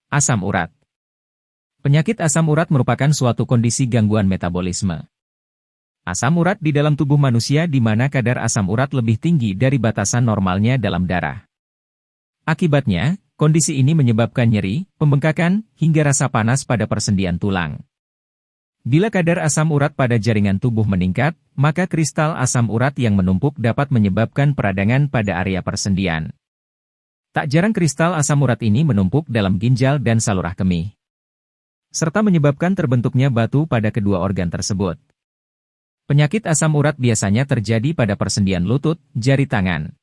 Asam urat. Penyakit asam urat merupakan suatu kondisi gangguan metabolisme. Asam urat di dalam tubuh manusia di mana kadar asam urat lebih tinggi dari batasan normalnya dalam darah. Akibatnya, kondisi ini menyebabkan nyeri, pembengkakan, hingga rasa panas pada persendian tulang. Bila kadar asam urat pada jaringan tubuh meningkat, maka kristal asam urat yang menumpuk dapat menyebabkan peradangan pada area persendian. Tak jarang kristal asam urat ini menumpuk dalam ginjal dan saluran kemih, serta menyebabkan terbentuknya batu pada kedua organ tersebut. Penyakit asam urat biasanya terjadi pada persendian lutut, jari tangan,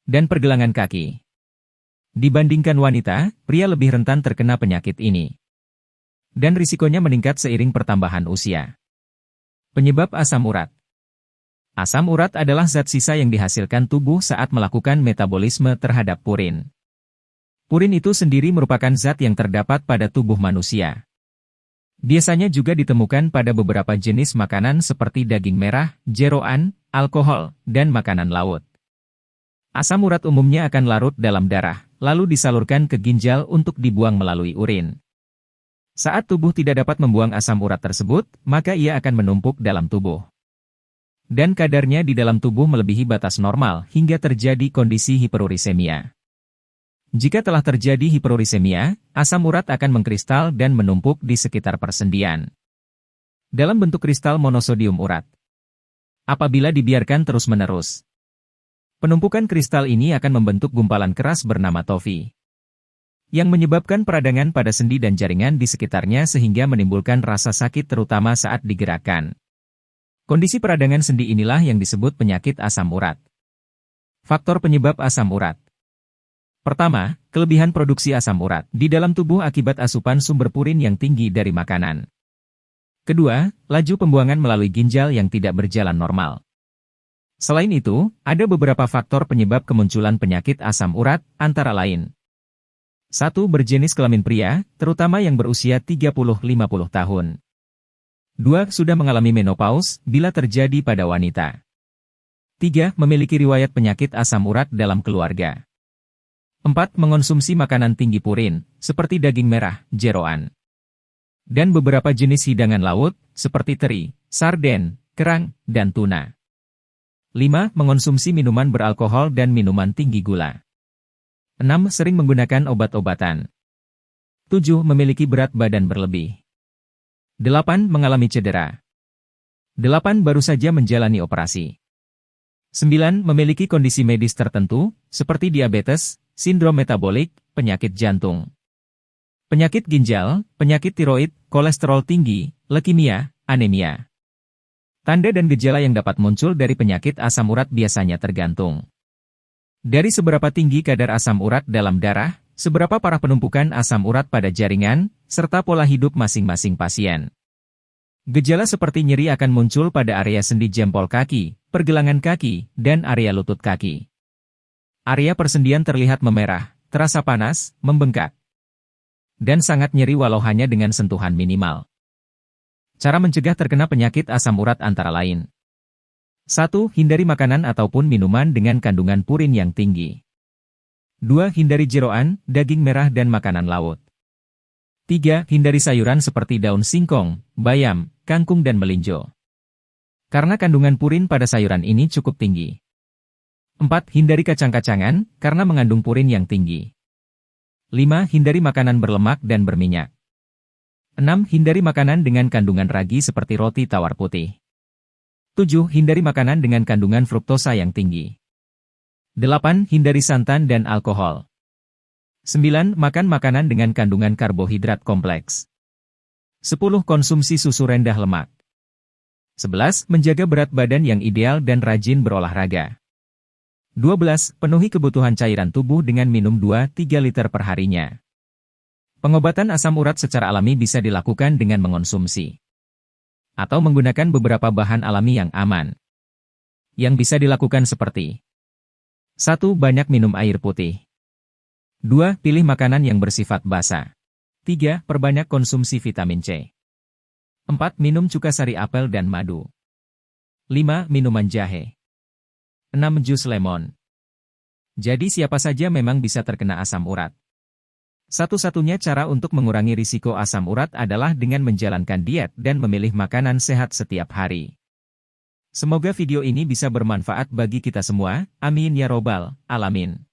dan pergelangan kaki. Dibandingkan wanita, pria lebih rentan terkena penyakit ini. Dan risikonya meningkat seiring pertambahan usia. Penyebab asam urat. Asam urat adalah zat sisa yang dihasilkan tubuh saat melakukan metabolisme terhadap purin. Purin itu sendiri merupakan zat yang terdapat pada tubuh manusia. Biasanya juga ditemukan pada beberapa jenis makanan seperti daging merah, jeroan, alkohol, dan makanan laut. Asam urat umumnya akan larut dalam darah, lalu disalurkan ke ginjal untuk dibuang melalui urin. Saat tubuh tidak dapat membuang asam urat tersebut, maka ia akan menumpuk dalam tubuh. Dan kadarnya di dalam tubuh melebihi batas normal hingga terjadi kondisi hiperurisemia. Jika telah terjadi hiperurisemia, asam urat akan mengkristal dan menumpuk di sekitar persendian, dalam bentuk kristal monosodium urat. Apabila dibiarkan terus-menerus, penumpukan kristal ini akan membentuk gumpalan keras bernama tofi, yang menyebabkan peradangan pada sendi dan jaringan di sekitarnya sehingga menimbulkan rasa sakit terutama saat digerakkan. Kondisi peradangan sendi inilah yang disebut penyakit asam urat. Faktor penyebab asam urat. Pertama, kelebihan produksi asam urat di dalam tubuh akibat asupan sumber purin yang tinggi dari makanan. Kedua, laju pembuangan melalui ginjal yang tidak berjalan normal. Selain itu, ada beberapa faktor penyebab kemunculan penyakit asam urat, antara lain 1. Berjenis kelamin pria, terutama yang berusia 30-50 tahun. 2. Sudah mengalami menopause, bila terjadi pada wanita. 3. Memiliki riwayat penyakit asam urat dalam keluarga. 4. Mengonsumsi makanan tinggi purin, seperti daging merah, jeroan, dan beberapa jenis hidangan laut, seperti teri, sarden, kerang, dan tuna. 5. Mengonsumsi minuman beralkohol dan minuman tinggi gula. 6. Sering menggunakan obat-obatan. 7. Memiliki berat badan berlebih. 8. Mengalami cedera. 8. Baru saja menjalani operasi. 9. Memiliki kondisi medis tertentu, seperti diabetes, sindrom metabolik, penyakit jantung, penyakit ginjal, penyakit tiroid, kolesterol tinggi, leukemia, anemia. Tanda dan gejala yang dapat muncul dari penyakit asam urat biasanya tergantung dari seberapa tinggi kadar asam urat dalam darah, seberapa parah penumpukan asam urat pada jaringan, serta pola hidup masing-masing pasien. Gejala seperti nyeri akan muncul pada area sendi jempol kaki, pergelangan kaki, dan area lutut kaki. Area persendian terlihat memerah, terasa panas, membengkak, dan sangat nyeri walau hanya dengan sentuhan minimal. Cara mencegah terkena penyakit asam urat antara lain. 1. Hindari makanan ataupun minuman dengan kandungan purin yang tinggi. 2. Hindari jeroan, daging merah dan makanan laut. 3. Hindari sayuran seperti daun singkong, bayam, kangkung dan melinjo, karena kandungan purin pada sayuran ini cukup tinggi. 4. Hindari kacang-kacangan, karena mengandung purin yang tinggi. 5. Hindari makanan berlemak dan berminyak. 6. Hindari makanan dengan kandungan ragi seperti roti tawar putih. 7. Hindari makanan dengan kandungan fruktosa yang tinggi. 8. Hindari santan dan alkohol. 9. Makan makanan dengan kandungan karbohidrat kompleks. 10. Konsumsi susu rendah lemak. 11. Menjaga berat badan yang ideal dan rajin berolahraga. 12. Penuhi kebutuhan cairan tubuh dengan minum 2-3 liter per harinya. Pengobatan asam urat secara alami bisa dilakukan dengan mengonsumsi atau menggunakan beberapa bahan alami yang aman. Yang bisa dilakukan seperti 1. Banyak minum air putih. 2. Pilih makanan yang bersifat basah. 3. Perbanyak konsumsi vitamin C. 4. Minum cuka sari apel dan madu. 5. Minuman jahe. 6. Jus lemon. Jadi siapa saja memang bisa terkena asam urat. Satu-satunya cara untuk mengurangi risiko asam urat adalah dengan menjalankan diet dan memilih makanan sehat setiap hari. Semoga video ini bisa bermanfaat bagi kita semua. Amin ya robbal alamin.